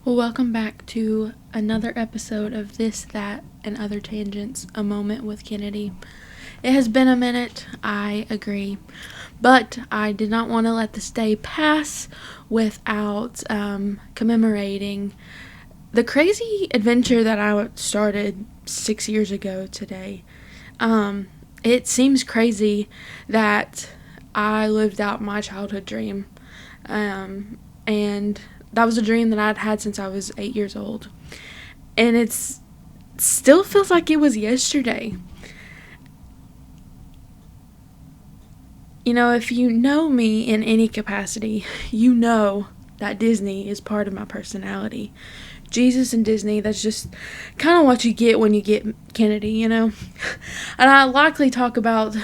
Well, welcome back to another episode of This, That, and Other Tangents, A Moment with Kennedy. It has been a minute, I agree, but I did not want to let this day pass without commemorating the crazy adventure that I started 6 years ago today. It seems crazy that I lived out my childhood dream, and that was a dream that I'd had since I was 8 years old. And it still feels like it was yesterday. You know, if you know me in any capacity, you know that Disney is part of my personality. Jesus and Disney, that's just kind of what you get when you get Kennedy, you know? And I likely talk about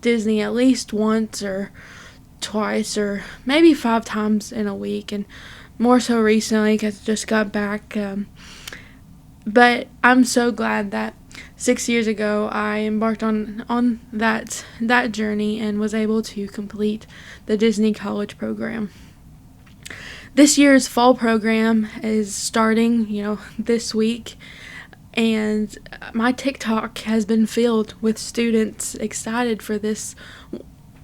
Disney at least once or twice or maybe 5 times in a week, and more so recently because I just got back. But I'm so glad that 6 years ago I embarked on that journey and was able to complete the Disney College program. This year's fall program is starting, this week, and my TikTok has been filled with students excited for this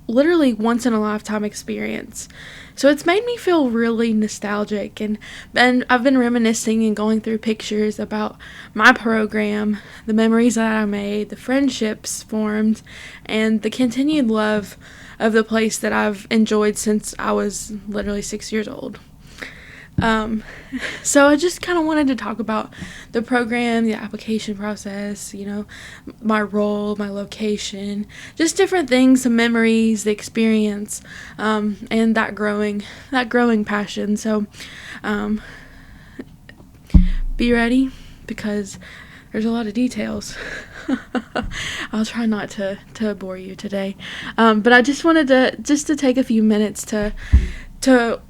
literally once in a lifetime experience. So it's made me feel really nostalgic, and I've been reminiscing and going through pictures about my program, the memories that I made, the friendships formed, and the continued love of the place that I've enjoyed since I was literally 6 years old. So I just kind of wanted to talk about the program, the application process, my role, my location, just different things, some memories, the experience, and that growing passion. So, be ready because there's a lot of details. I'll try not to bore you today. But I just wanted to take a few minutes to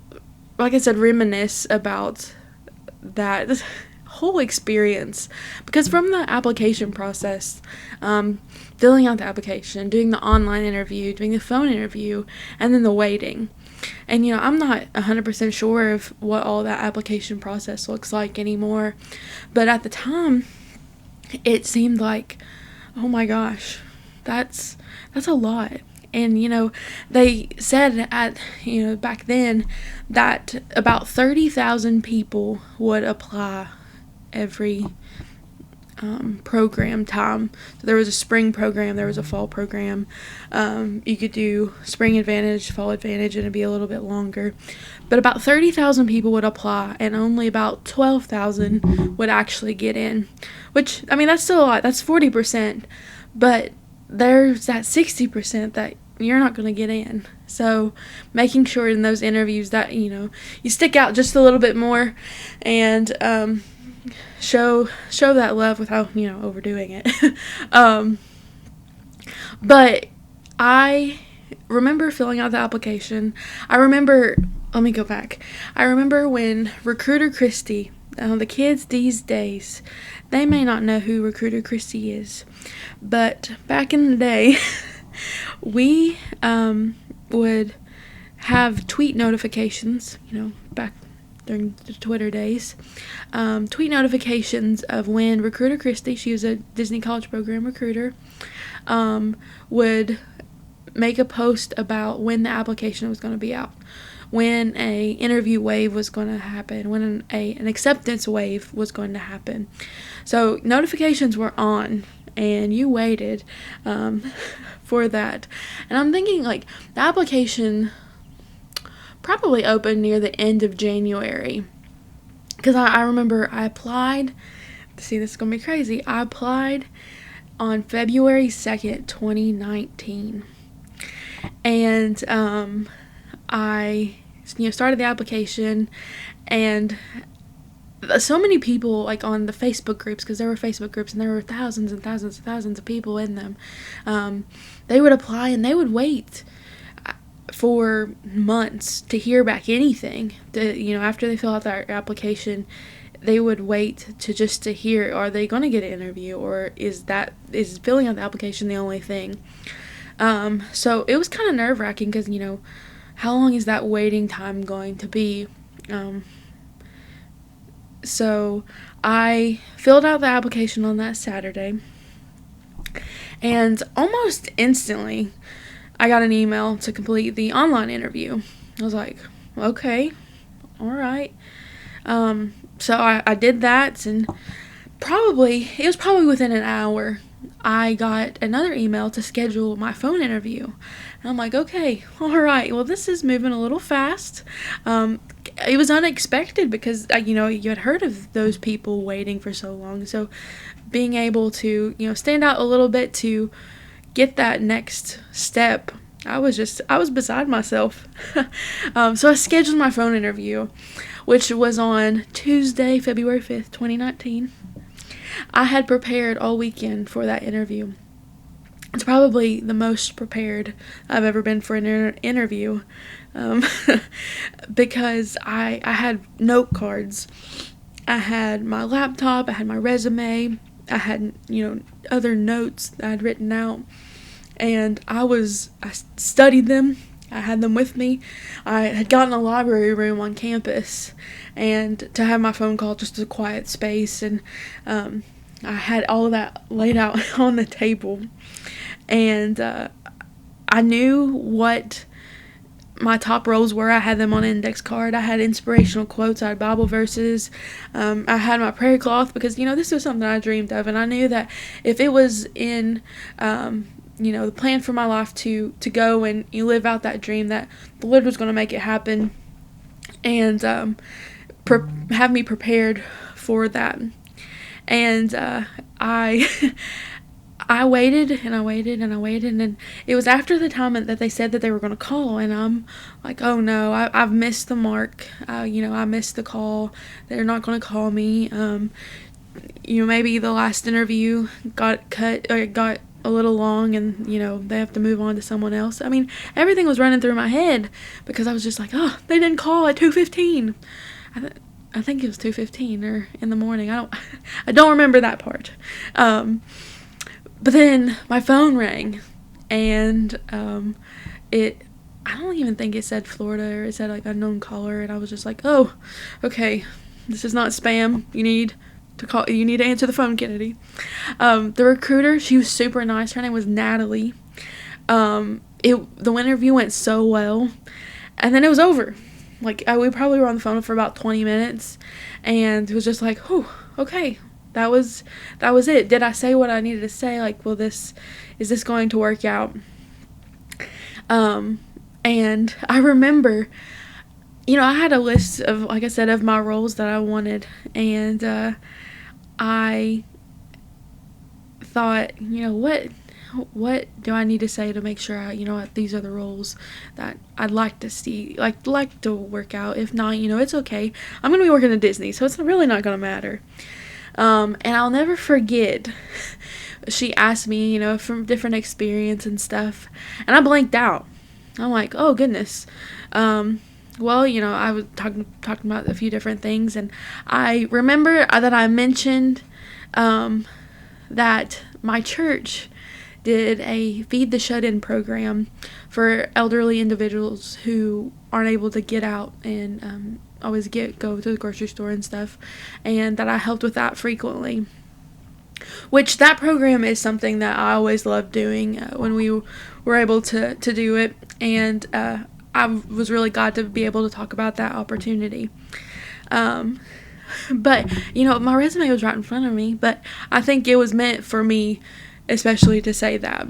like I said, reminisce about that whole experience, because from the application process, filling out the application, doing the online interview, doing the phone interview, and then the waiting, and I'm not 100% sure of what all that application process looks like anymore, but at the time it seemed like, oh my gosh, that's a lot. And, they said back then that about 30,000 people would apply every program time. So there was a spring program, there was a fall program. You could do spring advantage, fall advantage, and it'd be a little bit longer. But about 30,000 people would apply, and only about 12,000 would actually get in. Which, that's still a lot. That's 40%. But there's that 60% that you're not going to get in. So making sure in those interviews that, you stick out just a little bit more and show that love without, overdoing it. But I remember filling out the application. Let me go back. I remember when Recruiter Christy, the kids these days, they may not know who Recruiter Christy is, but back in the day, we would have tweet notifications, back during the Twitter days, tweet notifications of when Recruiter Christy, she was a Disney College Program recruiter, would make a post about when the application was going to be out, when a interview wave was going to happen, when an acceptance wave was going to happen. So notifications were on, and you waited for that. And I'm thinking, the application probably opened near the end of January, because I remember I applied. See, this is going to be crazy. I applied on February 2nd, 2019. And I started the application, and so many people, on the Facebook groups, because there were Facebook groups and there were thousands and thousands and thousands of people in them, they would apply and they would wait for months to hear back anything. After they fill out their application, they would wait to hear, are they going to get an interview, or is filling out the application the only thing? So it was kind of nerve-wracking because, how long is that waiting time going to be? So I filled out the application on that Saturday, and almost instantly I got an email to complete the online interview. I was like, okay, all right. So I did that, and it was probably within an hour, I got another email to schedule my phone interview. And I'm like, okay, all right, well, this is moving a little fast. It was unexpected because, you had heard of those people waiting for so long. So being able to, stand out a little bit to get that next step, I was beside myself. So I scheduled my phone interview, which was on Tuesday, February 5th, 2019. I had prepared all weekend for that interview. It's probably the most prepared I've ever been for an interview, because I had note cards. I had my laptop, I had my resume, I had, other notes that I'd written out, and I studied them. I had them with me. I had gotten a library room on campus, and to have my phone call, just a quiet space, and I had all of that laid out on the table, and I knew what my top roles were. I had them on an index card. I had inspirational quotes. I had Bible verses. I had my prayer cloth because, this was something I dreamed of, and I knew that if it was in the plan for my life to go and live out that dream, that the Lord was going to make it happen, and have me prepared for that. And I I waited and I waited and I waited, and it was after the time that they said that they were going to call, and I'm like, oh no, I've missed the mark. I missed the call. They're not going to call me. Maybe the last interview got cut, or got a little long, and they have to move on to someone else. I mean, everything was running through my head because I was just like, oh, they didn't call at 2:15. I think it was 2:15 or in the morning. I don't remember that part. But then my phone rang, and I don't even think it said Florida, or it said like unknown caller, and I was just like, oh, okay, this is not spam. You need to answer the phone, Kennedy. The recruiter, she was super nice. Her name was Natalie. The interview went so well, and then it was over. Like, we probably were on the phone for about 20 minutes, and it was just like, oh, okay, that was it. Did I say what I needed to say? Like, is this going to work out? And I remember, I had a list of, like I said, of my roles that I wanted, and I thought, what do I need to say to make sure these are the roles that I'd like to see, like to work out. If not, it's okay. I'm gonna be working at Disney, so it's really not gonna matter. And I'll never forget, she asked me, from different experience and stuff, and I blanked out. I'm like, oh goodness. Well, I was talking about a few different things, and I remember that I mentioned that my church did a Feed the Shut-In program for elderly individuals who aren't able to get out and always go to the grocery store and stuff, and that I helped with that frequently. Which, that program is something that I always loved doing when we were able to do it, and I was really glad to be able to talk about that opportunity. But, my resume was right in front of me, but I think it was meant for me especially to say that.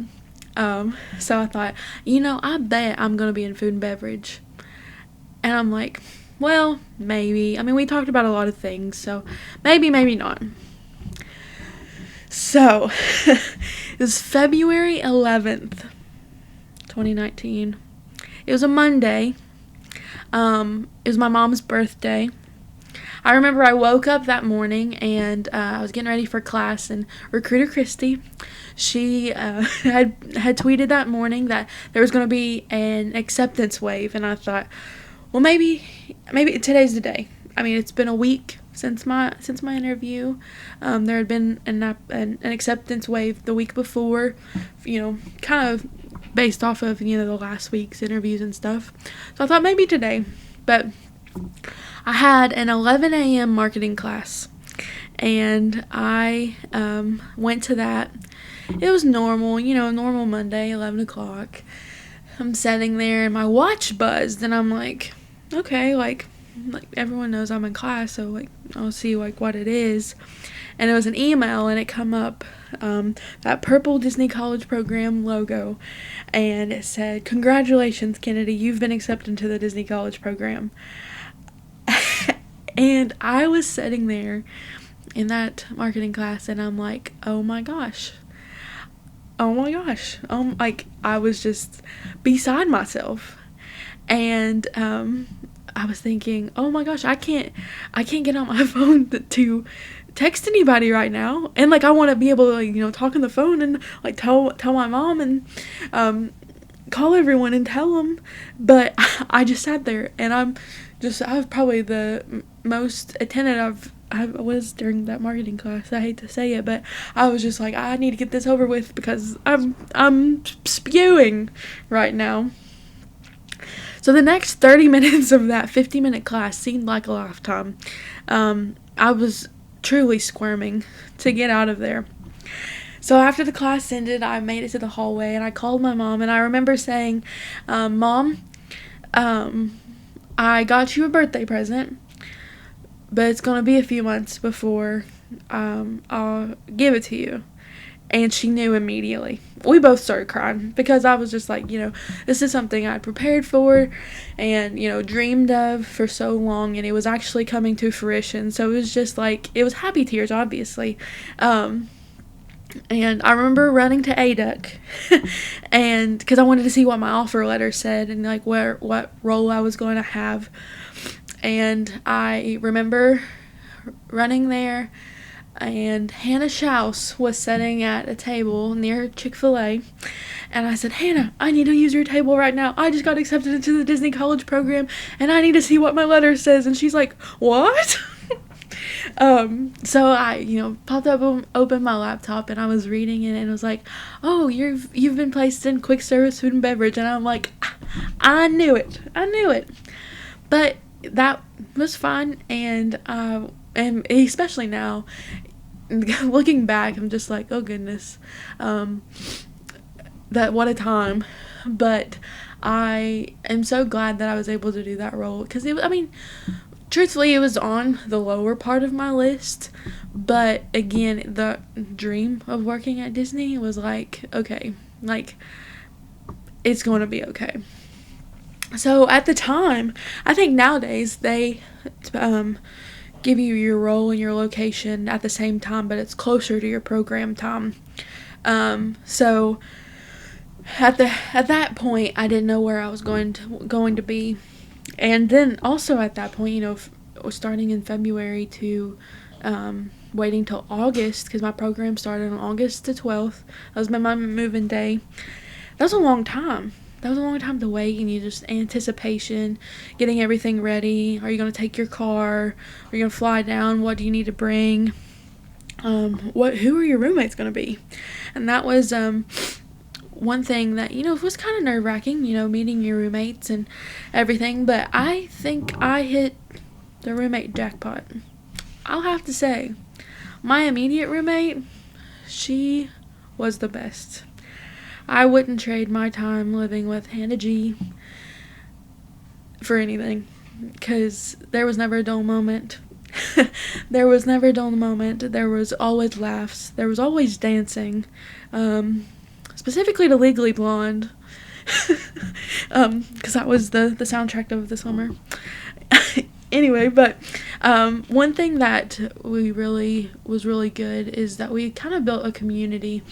So I thought, I bet I'm going to be in food and beverage. And I'm like, well, maybe. I mean, we talked about a lot of things, so maybe not. So, it was February 11th, 2019. It was a Monday. It was my mom's birthday. I remember I woke up that morning, and I was getting ready for class, and Recruiter Christy, she had tweeted that morning that there was going to be an acceptance wave, and I thought, well, maybe today's the day. I mean, it's been a week since my interview. There had been an acceptance wave the week before, kind of based off of the last week's interviews and stuff. So I thought maybe today, but I had an 11 a.m. marketing class, and I went to that. It was normal, normal Monday, 11 o'clock. I'm sitting there, and my watch buzzed, and I'm like, okay, like everyone knows I'm in class, so like I'll see like what it is. And it was an email, and it come up that purple Disney College Program logo, and it said, "Congratulations, Kennedy, you've been accepted to the Disney College Program." And I was sitting there in that marketing class, and I'm like, oh my gosh, like I was just beside myself. And I was thinking, oh my gosh, I can't get on my phone to text anybody right now, and like I want to be able to like, talk on the phone and like tell my mom and call everyone and tell them. But I just sat there, and I was probably the most attentive I was during that marketing class. I hate to say it, but I was just like, I need to get this over with because I'm spewing right now. So the next 30 minutes of that 50-minute class seemed like a lifetime. I was truly squirming to get out of there. So after the class ended, I made it to the hallway, and I called my mom, and I remember saying, Mom, I got you a birthday present, but it's going to be a few months before I'll give it to you. And she knew immediately. We both started crying because I was just like, this is something I prepared for and, dreamed of for so long, and it was actually coming to fruition. So it was just like, it was happy tears, obviously. And I remember running to ADUC and because I wanted to see what my offer letter said and like what role I was going to have. And I remember running there, and Hannah Schaus was sitting at a table near Chick-fil-A, and I said, Hannah, I need to use your table right now. I just got accepted into the Disney College Program, and I need to see what my letter says. And she's like, what? So I, popped up, opened my laptop, and I was reading it, and it was like, oh, you've been placed in quick service food and beverage. And I'm like, I knew it. But that was fun, and especially now, looking back, I'm just like, oh goodness, that what a time. But I am so glad that I was able to do that role, because truthfully, it was on the lower part of my list, but again, the dream of working at Disney was like, okay, like, it's going to be okay. So at the time, I think nowadays they give you your role and your location at the same time, but it's closer to your program time. So at that point, I didn't know where I was going to be, and then also at that point, starting in February to waiting till August, because my program started on August the 12th. That was my moving day. That was a long time. To wait, and you just anticipation, getting everything ready. Are you going to take your car? Are you going to fly down? What do you need to bring? Who are your roommates going to be? And that was one thing that, was kind of nerve-wracking, meeting your roommates and everything. But I think I hit the roommate jackpot. I'll have to say, my immediate roommate, she was the best. I wouldn't trade my time living with Hannah G for anything, because there was never a dull moment. There was always laughs. There was always dancing, specifically to Legally Blonde, because that was the soundtrack of the summer. Anyway, but one thing that was really good is that we kind of built a community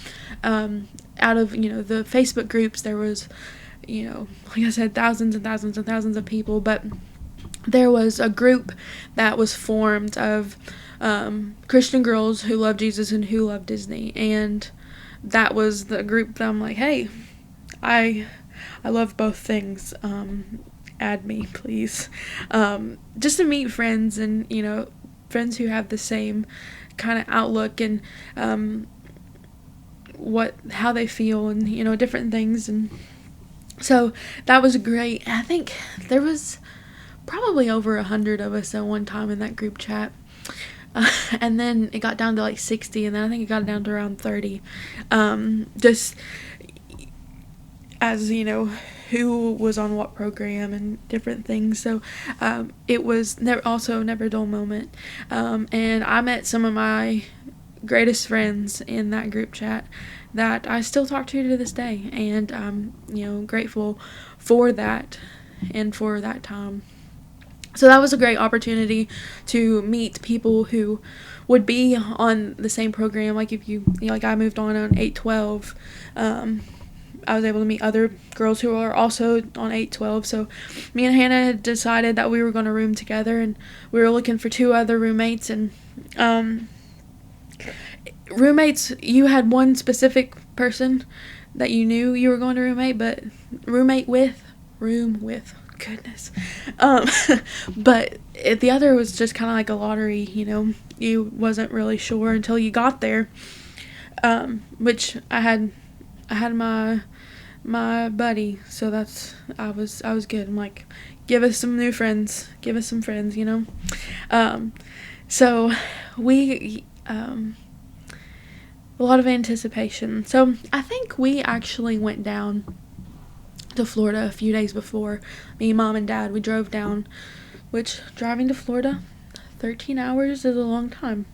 out of, the Facebook groups. There was, like I said, thousands and thousands and thousands of people, but there was a group that was formed of Christian girls who love Jesus and who love Disney, and that was the group that I'm like, hey, I love both things. Add me, please. Just to meet friends and, friends who have the same kind of outlook and how they feel and, different things. And so that was great. I think there was probably over 100 of us at one time in that group chat. And then it got down to like 60, and then I think it got down to around 30. Just as you know, who was on what program and different things. So it was also never a dull moment. And I met some of my greatest friends in that group chat that I still talk to this day, and I'm grateful for that and for that time. So that was a great opportunity to meet people who would be on the same program. Like if like I moved on 812, I was able to meet other girls who are also on 812. So me and Hannah had decided that we were going to room together, and we were looking for 2 other roommates. And roommates, you had one specific person that you knew you were going to room with, goodness. But the other was just kind of like a lottery, you wasn't really sure until you got there. Which I had my buddy, so I was good. I'm like, give us some new friends, give us some friends, so we a lot of anticipation. So I think we actually went down to Florida a few days before. Me, Mom, and Dad, we drove down, which driving to Florida 13 hours is a long time.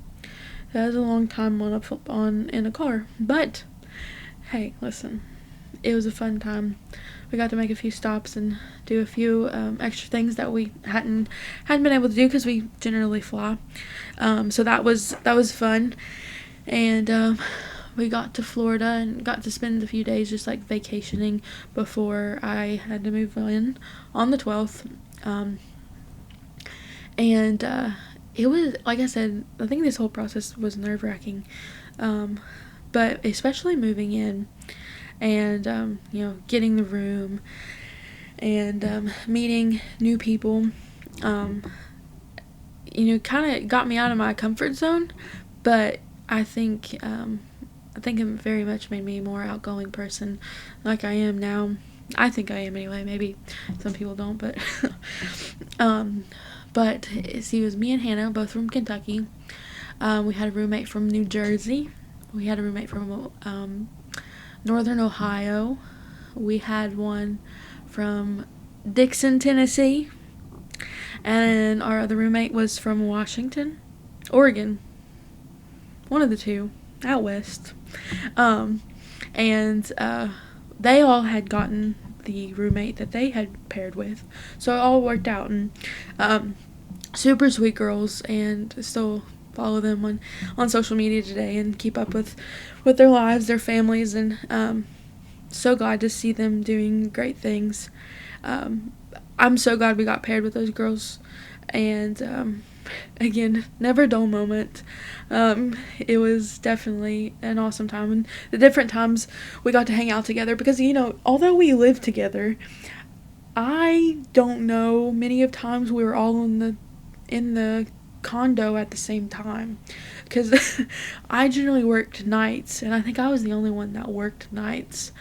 That is a long time in a car. But hey, listen, it was a fun time. We got to make a few stops and do a few extra things that we hadn't been able to do because we generally fly. So that was fun. And we got to Florida and got to spend a few days just like vacationing before I had to move in on the 12th. And it was, like I said, I think this whole process was nerve-wracking. But especially moving in and, getting the room and and new people, kind of got me out of my comfort zone. But I think it very much made me a more outgoing person like I am now. I think I am anyway. Maybe some people don't, but but see, it was me and Hannah, both from Kentucky. We had a roommate from New Jersey. We had a roommate from Northern Ohio. We had one from Dixon, Tennessee. And our other roommate was from Oregon. One of the two, out west. And they all had gotten the roommate that they had paired with. So it all worked out. And super sweet girls, and still follow them on social media today and keep up with their lives, their families, and so glad to see them doing great things. I'm so glad we got paired with those girls. And again, never a dull moment. It was definitely an awesome time, and the different times we got to hang out together, because although we lived together, I don't know many of times we were all in the condo at the same time, because I generally worked nights, and I think I was the only one that worked nights,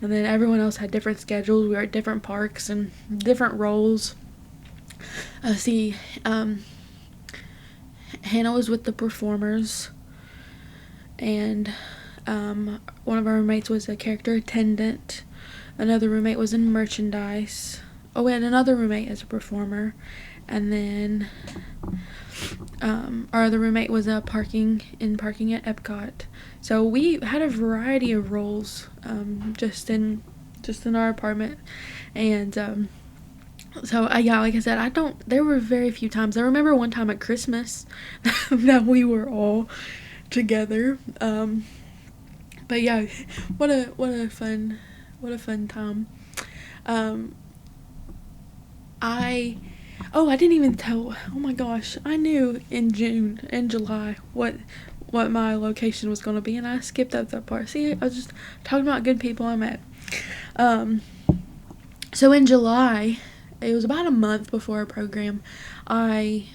and then everyone else had different schedules. We were at different parks and different roles. Hannah was with the performers, and one of our roommates was a character attendant. Another roommate was in merchandise. Oh, we had another roommate as a performer, and then our other roommate was parking at Epcot. So we had a variety of roles just in our apartment. And so yeah, like I said, there were very few times. I remember one time at Christmas that we were all together. But yeah, what a fun time. I didn't even tell. Oh my gosh, I knew in July what my location was going to be, and I skipped up that part. See, I was just talking about good people I met. So in July, it was about a month before our program, I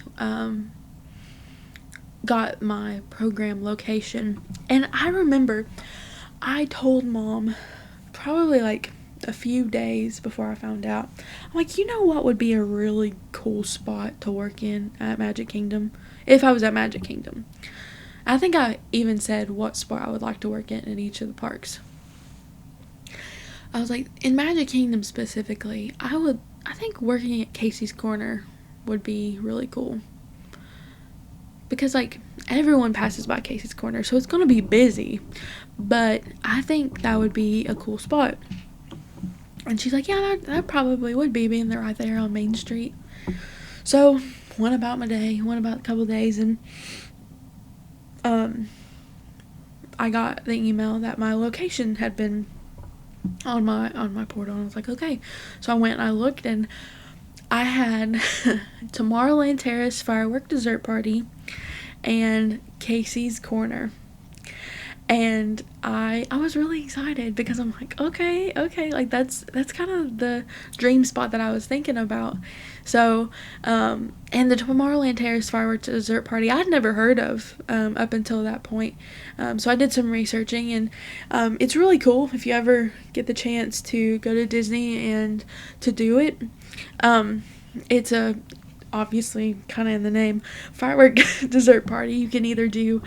got my program location. And I remember I told Mom probably like a few days before I found out. I'm like, you know what would be a really cool spot to work in at Magic Kingdom? If I was at Magic Kingdom. I think I even said what spot I would like to work in each of the parks. I was like, in Magic Kingdom specifically, I think working at Casey's Corner would be really cool. Because, like, everyone passes by Casey's Corner, so it's going to be busy. But I think that would be a cool spot. And she's like, yeah, that probably would be, being right there on Main Street. So, went about my day, went about a couple days, and I got the email that my location had been on my portal, and I was like, okay. So I went and I looked, and I had Tomorrowland Terrace firework dessert party and Casey's Corner. And I was really excited because I'm like, okay, like that's kind of the dream spot that I was thinking about. So, and the Tomorrowland Terrace fireworks dessert party I'd never heard of up until that point. So I did some researching, and it's really cool if you ever get the chance to go to Disney and to do it. It's a obviously kind of in the name firework dessert party. You can either do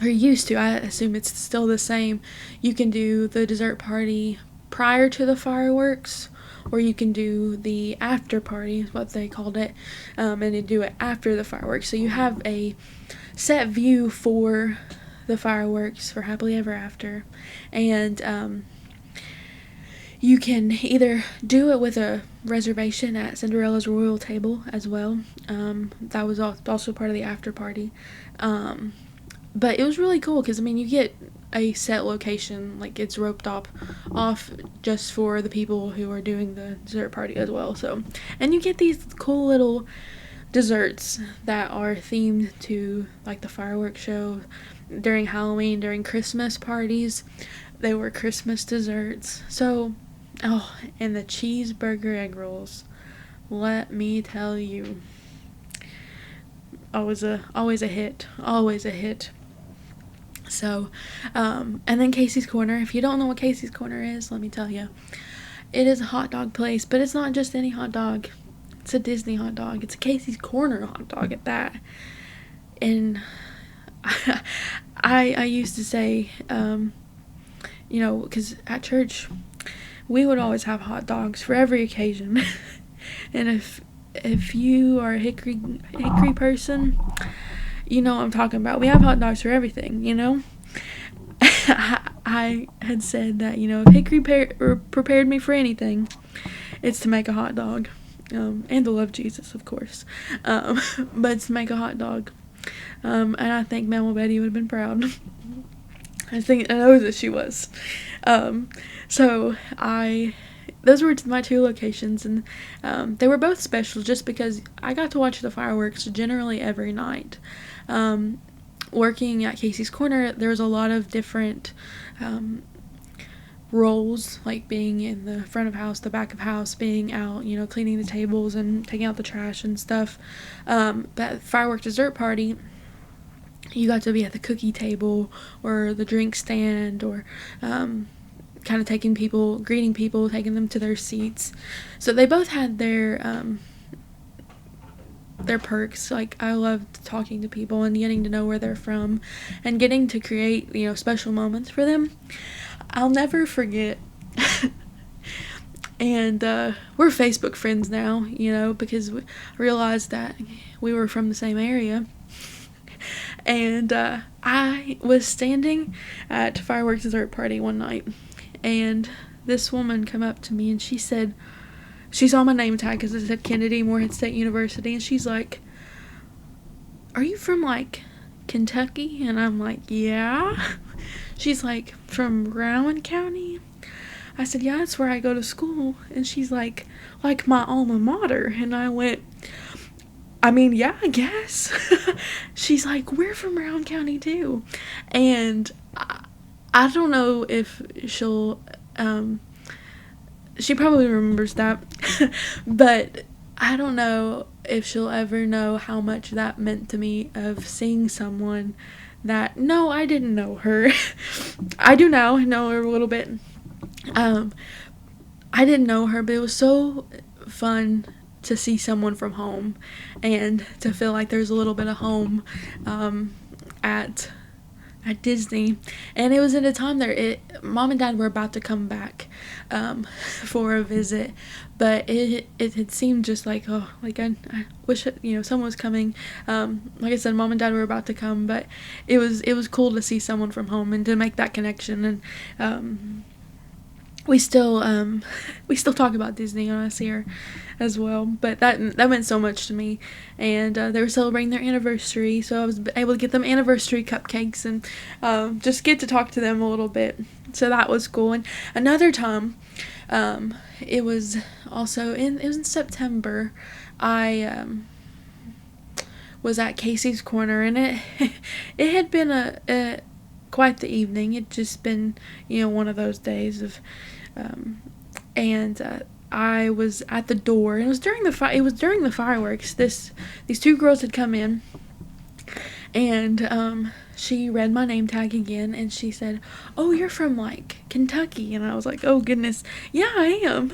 or used to, I assume it's still the same, you can do the dessert party prior to the fireworks, or you can do the after party, is what they called it, and then do it after the fireworks. So you have a set view for the fireworks for Happily Ever After, and you can either do it with a reservation at Cinderella's Royal Table as well. That was also part of the after party. But it was really cool because, I mean, you get a set location, like it's roped off just for the people who are doing the dessert party as well. So, and you get these cool little desserts that are themed to, like, the fireworks show during Halloween, during Christmas parties. They were Christmas desserts. So, and the cheeseburger egg rolls. Let me tell you. Always a hit. Always a hit. So, and then Casey's Corner. If you don't know what Casey's Corner is, let me tell you. It is a hot dog place, but it's not just any hot dog. It's a Disney hot dog. It's a Casey's Corner hot dog at that. And I used to say, because at church, we would always have hot dogs for every occasion. And if you are a hickory person, you know what I'm talking about. We have hot dogs for everything, you know? I had said that, if hickory prepared me for anything, it's to make a hot dog. And to love Jesus, of course. But to make a hot dog. And I think Mama Betty would have been proud. I know that she was. So those were my two locations, and they were both special just because I got to watch the fireworks generally every night. Working at Casey's Corner, there was a lot of different roles, like being in the front of house, the back of house, being out, cleaning the tables and taking out the trash and stuff. But fireworks dessert party, you got to be at the cookie table or the drink stand, or kind of greeting people, taking them to their seats. So they both had their perks. Like, I loved talking to people and getting to know where they're from and getting to create, special moments for them. I'll never forget. And we're Facebook friends now, because we realized that we were from the same area. And I was standing at fireworks dessert party one night, and this woman came up to me and she said, she saw my name tag because it said Kennedy Morehead State University, and she's like, are you from, like, Kentucky? And I'm like, yeah. She's like, from Rowan County? I said, yeah, that's where I go to school. And she's like my alma mater. And I went, I mean, yeah, I guess. She's like, we're from Rowan County too. And I don't know if she'll, she probably remembers that, but I don't know if she'll ever know how much that meant to me, of seeing someone that, no, I didn't know her. I do now, know her a little bit, Um, I didn't know her, but it was so fun to see someone from home and to feel like there's a little bit of home at Disney. And it was at a time that mom and dad were about to come back for a visit, but it had seemed just like, oh, like I wish someone was coming. Like I said, mom and dad were about to come, but it was cool to see someone from home and to make that connection. And we still we still talk about Disney when I see her as well, but that meant so much to me. And they were celebrating their anniversary, so I was able to get them anniversary cupcakes and just get to talk to them a little bit, so that was cool. And another time, it was also it was in September. I was at Casey's Corner, and it had been a quite the evening. It'd just been one of those days of and I was at the door, and it was during the fireworks. These two girls had come in, and she read my name tag again, and she said, "Oh, you're from like Kentucky," and I was like, "Oh goodness, yeah, I am."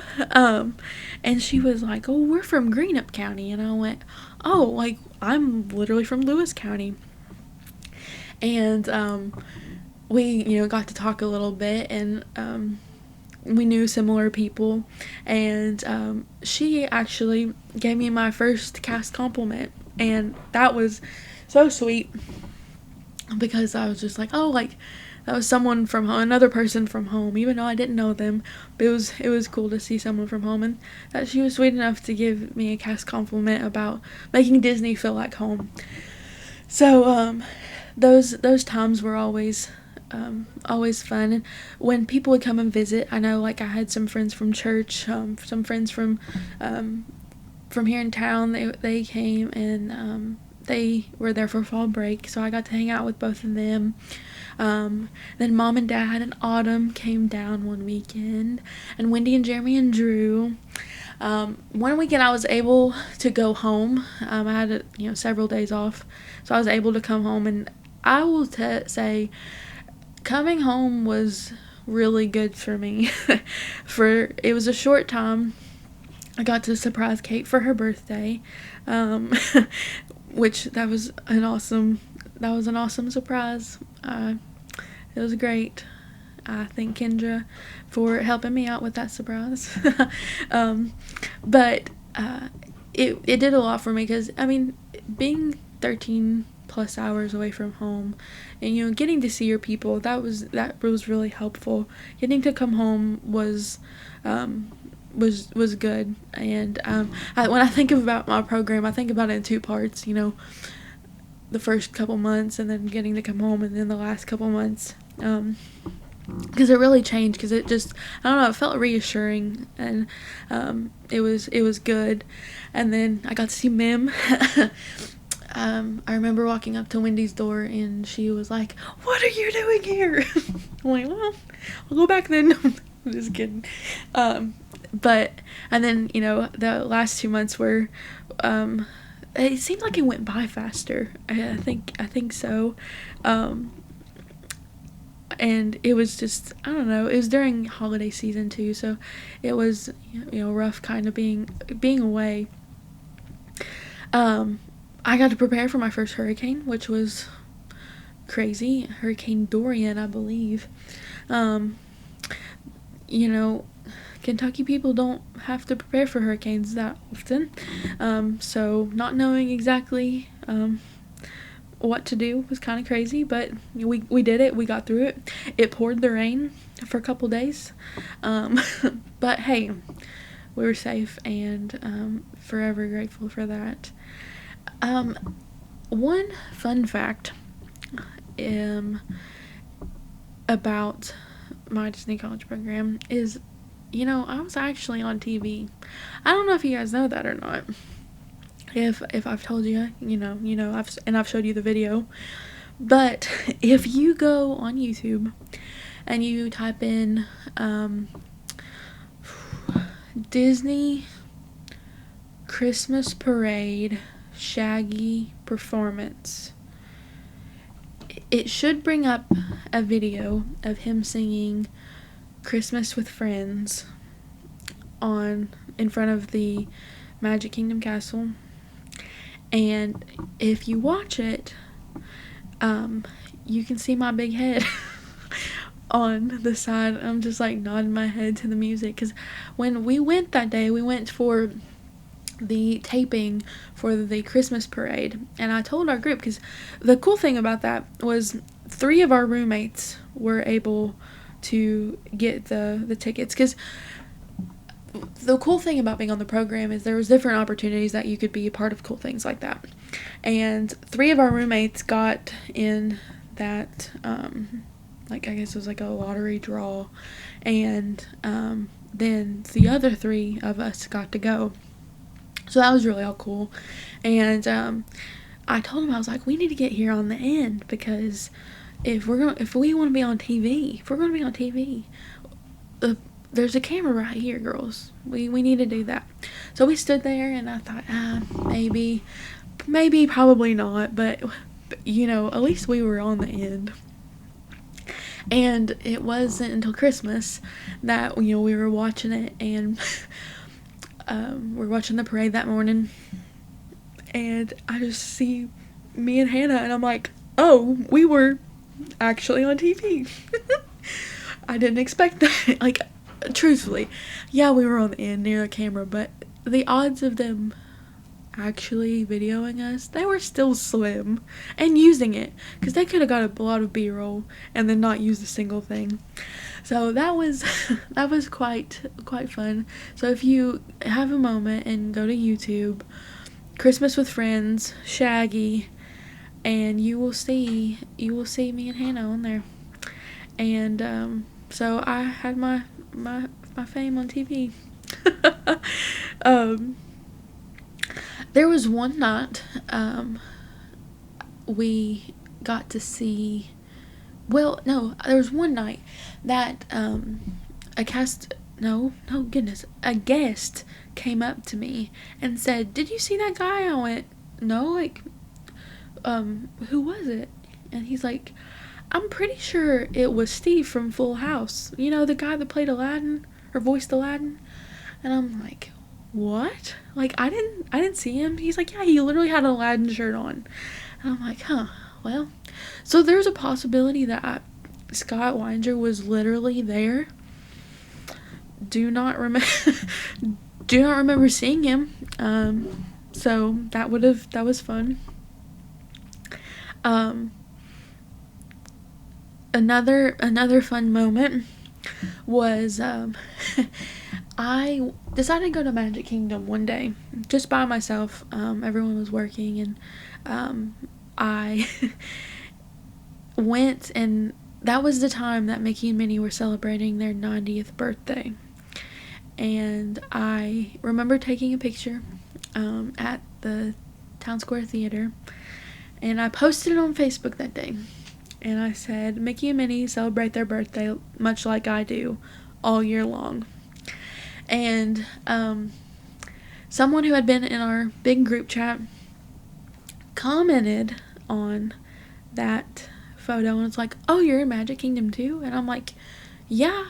And she was like, "Oh, we're from Greenup County," and I went, "Oh, like I'm literally from Lewis County," and we got to talk a little bit, and we knew similar people, and she actually gave me my first cast compliment, and that was so sweet, because I was just like, oh, like that was someone from home, another person from home, even though I didn't know them. But it was cool to see someone from home, and that she was sweet enough to give me a cast compliment about making Disney feel like home. So those times were always fun. And when people would come and visit, I know, like, I had some friends from church, some friends from here in town. They came, and they were there for fall break, so I got to hang out with both of them. Then Mom and Dad and Autumn came down one weekend, and Wendy and Jeremy and Drew. One weekend I was able to go home. I had several days off, so I was able to come home, and I will say coming home was really good for me. It was a short time. I got to surprise Kate for her birthday, which that was an awesome surprise. It was great. I thank Kendra for helping me out with that surprise. But it did a lot for me, because I mean, being 13 plus hours away from home, and getting to see your people, that was really helpful. Getting to come home was good. And when I think about my program, I think about it in two parts. The first couple months, and then getting to come home, and then the last couple months, because it really changed, because it just, I don't know, it felt reassuring, and it was good. And then I got to see Mim. I remember walking up to Wendy's door, and she was like, "What are you doing here?" I'm like, "Well, I'll go back then." I'm just kidding. But, and then, the last 2 months were, it seemed like it went by faster. I think so. And it was just, I don't know, it was during holiday season too, so it was, rough kind of being away. I got to prepare for my first hurricane, which was crazy. Hurricane Dorian, I believe. Kentucky people don't have to prepare for hurricanes that often. So not knowing exactly what to do was kind of crazy, but we did it. We got through it. It poured the rain for a couple days. But hey, we were safe, and forever grateful for that. One fun fact about my Disney College program is, I was actually on TV. I don't know if you guys know that or not. If I've told you, I've showed you the video. But if you go on YouTube and you type in Disney Christmas Parade Shaggy performance, it should bring up a video of him singing Christmas with Friends on in front of the Magic Kingdom Castle. And if you watch it, you can see my big head on the side. I'm just like nodding my head to the music, because when we went that day, we went for the taping for the Christmas parade, and I told our group, because the cool thing about that was 3 of our roommates were able to get the tickets, because the cool thing about being on the program is there was different opportunities that you could be a part of cool things like that. And 3 of our roommates got in that, like, I guess it was like a lottery draw. And then the other 3 of us got to go. So that was really all cool. And I told him, I was like, we need to get here on the end, because if we want to be on TV, there's a camera right here, girls. We need to do that. So we stood there, and I thought, maybe, probably not, but you know, at least we were on the end. And it wasn't until Christmas that, you know, we were watching it, and we're watching the parade that morning, and I just see me and Hannah, and I'm like, oh, we were actually on TV. I didn't expect that. Like, truthfully, yeah, we were on the end near the camera, but the odds of them actually videoing us, they were still slim, and using it, because they could have got a lot of B-roll and then not used a single thing. So that was quite fun. So if you have a moment and go to YouTube, Christmas with Friends, Shaggy, and you will see me and Hannah on there. And so I had my fame on TV. There was one night we got to see, well, no, there was one night that a guest came up to me and said, "Did you see that guy?" I went, "No, like, who was it?" And he's like, "I'm pretty sure it was Steve from Full House. You know, the guy that played Aladdin, or voiced Aladdin." And I'm like, "What?" Like, I didn't see him. He's like, "Yeah, he literally had an Aladdin shirt on." And I'm like, huh, well. So there's a possibility that Scott Weinger was literally there. Do not remember seeing him. So that was fun. Another fun moment was I decided to go to Magic Kingdom one day just by myself. Everyone was working, and I went, and that was the time that Mickey and Minnie were celebrating their 90th birthday. And I remember taking a picture at the Town Square Theater, and I posted it on Facebook that day. And I said, "Mickey and Minnie celebrate their birthday much like I do all year long." And someone who had been in our big group chat commented on that photo, and it's like, "Oh, you're in Magic Kingdom too?" And I'm like, "Yeah,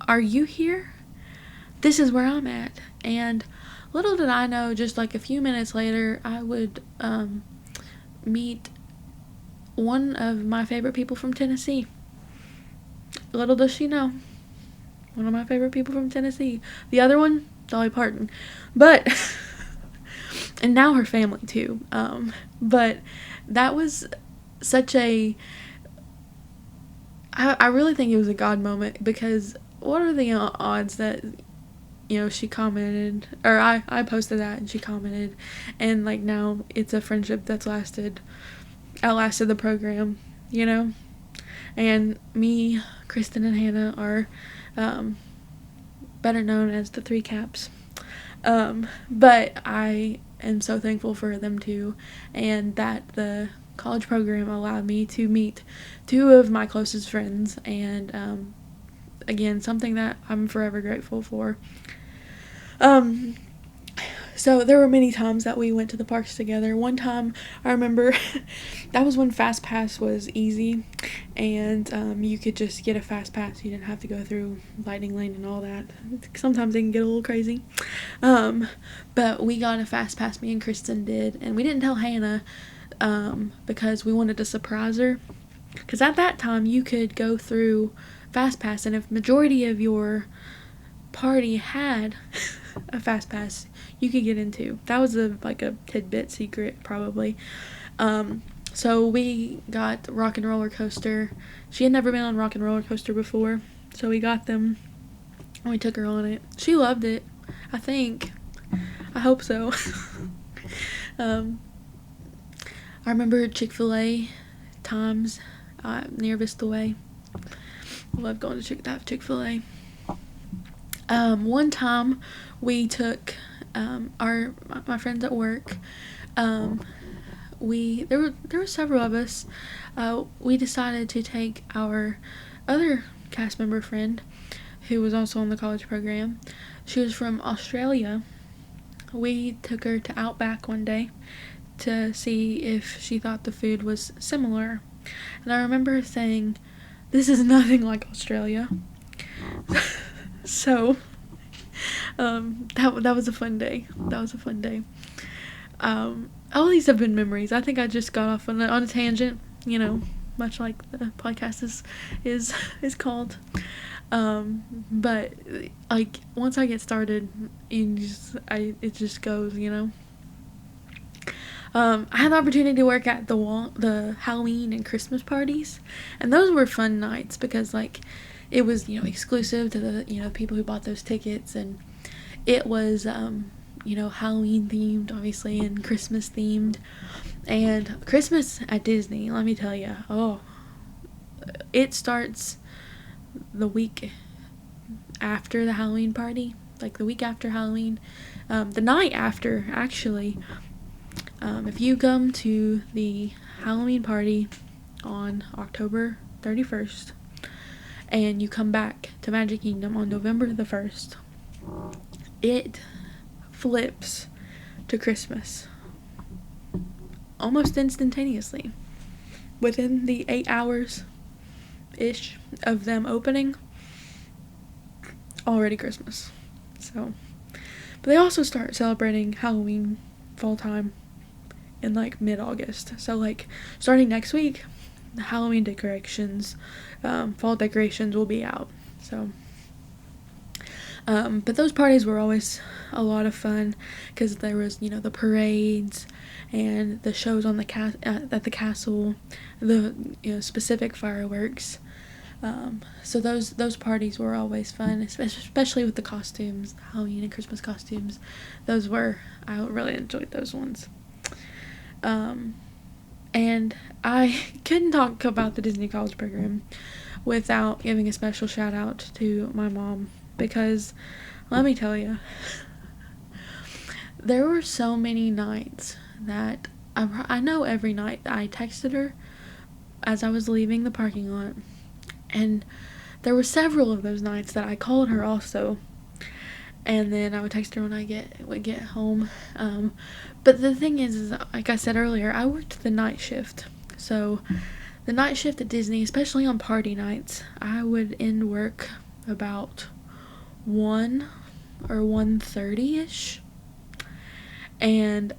are you here? This is where I'm at." And little did I know, just like a few minutes later, I would meet one of my favorite people from Tennessee. Little does she know, one of my favorite people from Tennessee. The other one, Dolly Parton. But and now her family too. But that was such a, I really think it was a God moment, because what are the odds that, you know, she commented, or I posted that and she commented, and like now it's a friendship that's outlasted the program, you know. And me, Kristen, and Hannah are better known as the Three Caps. But I am so thankful for them too, and that the college program allowed me to meet 2 of my closest friends, and again, something that I'm forever grateful for. So So there were many times that we went to the parks together. One time I remember that was when Fast Pass was easy, and you could just get a Fast Pass. You didn't have to go through Lightning Lane and all that. Sometimes they can get a little crazy. But we got a Fast Pass, me and Kristen did, and we didn't tell Hannah because we wanted to surprise her. Because at that time you could go through Fast Pass, and if majority of your party had a Fast Pass, you could get into. That was a tidbit secret, probably. So we got Rock and Roller Coaster. She had never been on Rock and Roller Coaster before, so we got them and we took her on it. She loved it, I think. I hope so. I remember Chick-fil-A times near Vista Way. I love going to Chick-fil-A. One time we took my friends at work. There were several of us. We decided to take our other cast member friend, who was also on the college program. She was from Australia. We took her to Outback one day to see if she thought the food was similar. And I remember saying, "This is nothing like Australia." So, that was a fun day. All these have been memories. I think I just got off on a tangent, much like the podcast is called. But like once I get started, it just goes, I had the opportunity to work at the Halloween and Christmas parties, and those were fun nights because it was exclusive to the people who bought those tickets, and it was Halloween themed, obviously, and Christmas themed. And Christmas at Disney, let me tell you, it starts the week after the Halloween party, the week after Halloween, the night after, actually. If you come to the Halloween party on October 31st and you come back to Magic Kingdom on November the 1st, it flips to Christmas almost instantaneously. Within the 8 hours-ish of them opening, already Christmas. So, but they also start celebrating Halloween fall time in mid-August. So starting next week, the Halloween decorations, fall decorations will be out. So, but those parties were always a lot of fun because there was the parades and the shows on at the castle, the specific fireworks. So those parties were always fun, especially with the costumes, Halloween and Christmas costumes. I really enjoyed those ones. And I couldn't talk about the Disney College program without giving a special shout out to my mom, because let me tell you, there were so many nights that I know every night that I texted her as I was leaving the parking lot, and there were several of those nights that I called her also, and then I would text her when I would get home. But the thing is like I said earlier, I worked the night shift. So the night shift at Disney, especially on party nights, I would end work about 1 or 1:30ish. And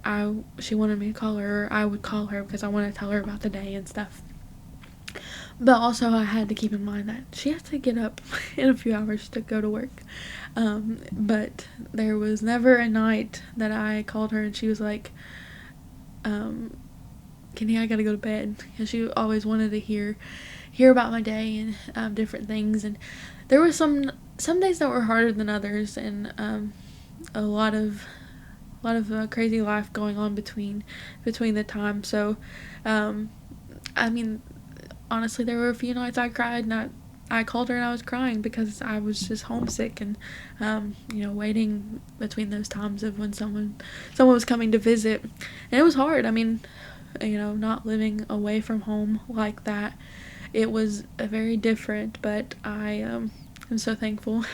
she wanted me to call her, or I would call her because I wanted to tell her about the day and stuff. But also I had to keep in mind that she has to get up in a few hours to go to work. But there was never a night that I called her and she was like, Kenny, I gotta go to bed. Because she always wanted to hear about my day and different things. And there were some days that were harder than others, and a lot of crazy life going on between the time. So honestly, there were a few nights I cried, and I called her and I was crying because I was just homesick, and waiting between those times of when someone was coming to visit, and it was hard. Not living away from home like that, it was very different, but I I'm so thankful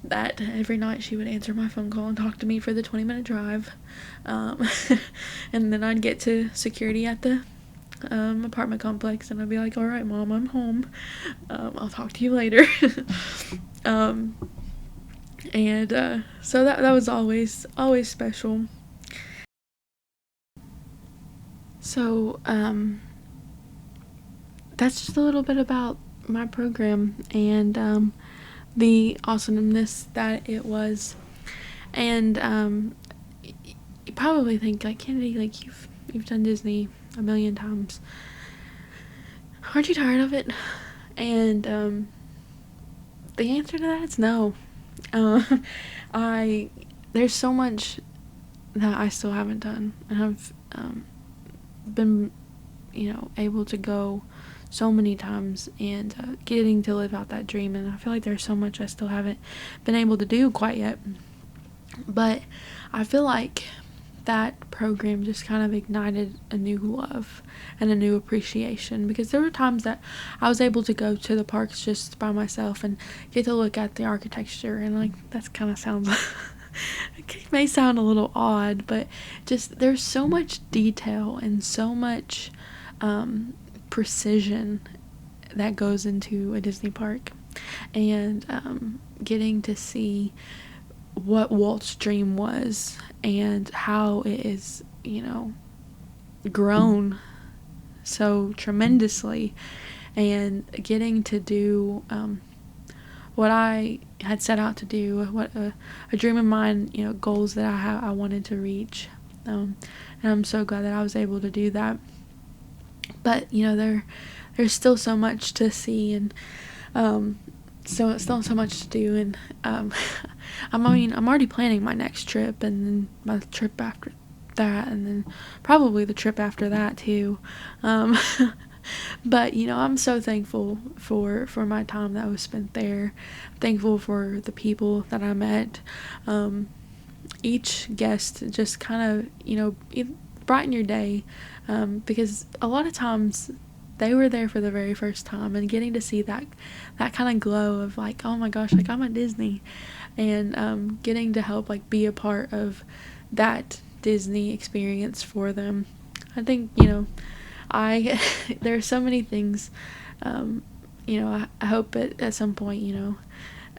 that every night she would answer my phone call and talk to me for the 20-minute drive. And then I'd get to security at the apartment complex, and I'd be like, all right, Mom, I'm home. I'll talk to you later. And so that was always special. So that's just a little bit about my program and the awesomeness that it was. And you probably think, like, Kennedy, like, you've done Disney a million times. Aren't you tired of it? And the answer to that is no. There's so much that I still haven't done, and I've been, able to go so many times and getting to live out that dream, and I feel like there's so much I still haven't been able to do quite yet. But I feel like that program just kind of ignited a new love and a new appreciation, because there were times that I was able to go to the parks just by myself and get to look at the architecture, and like, that kind of sounds it may sound a little odd, but just there's so much detail and so much precision that goes into a Disney park, and getting to see what Walt's dream was and how it is, grown so tremendously, and getting to do what I had set out to do, what a dream of mine, goals that I wanted to reach, and I'm so glad that I was able to do that. But there's still so much to see, and so still so much to do, and I'm already planning my next trip, and then my trip after that, and then probably the trip after that too. But I'm so thankful for my time that was spent there. I'm thankful for the people that I met. Each guest just kind of brighten your day, because a lot of times they were there for the very first time, and getting to see that kind of glow of like, oh my gosh, like, I'm at Disney, and getting to help, like, be a part of that Disney experience for them. I think there are so many things, I hope at some point,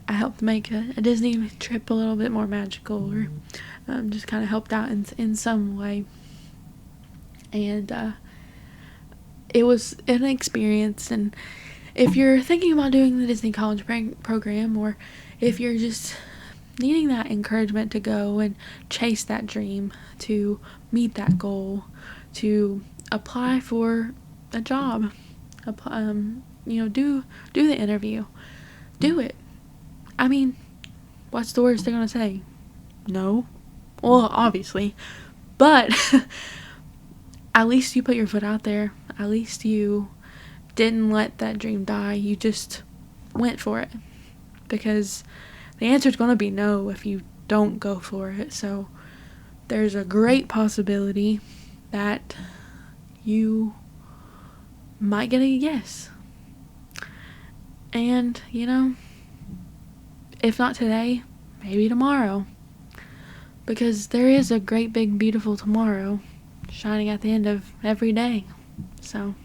I helped make a Disney trip a little bit more magical, or just kind of helped out in some way. And it was an experience, and if you're thinking about doing the Disney College program, or if you're just needing that encouragement to go and chase that dream, to meet that goal, to apply for a job, do the interview, do it. I mean, what's the worst they're gonna say? No? Well, obviously, but at least you put your foot out there. At least you didn't let that dream die. You just went for it, because the answer is going to be no if you don't go for it. So there's a great possibility that you might get a yes. And, if not today, maybe tomorrow, because there is a great big beautiful tomorrow shining at the end of every day. So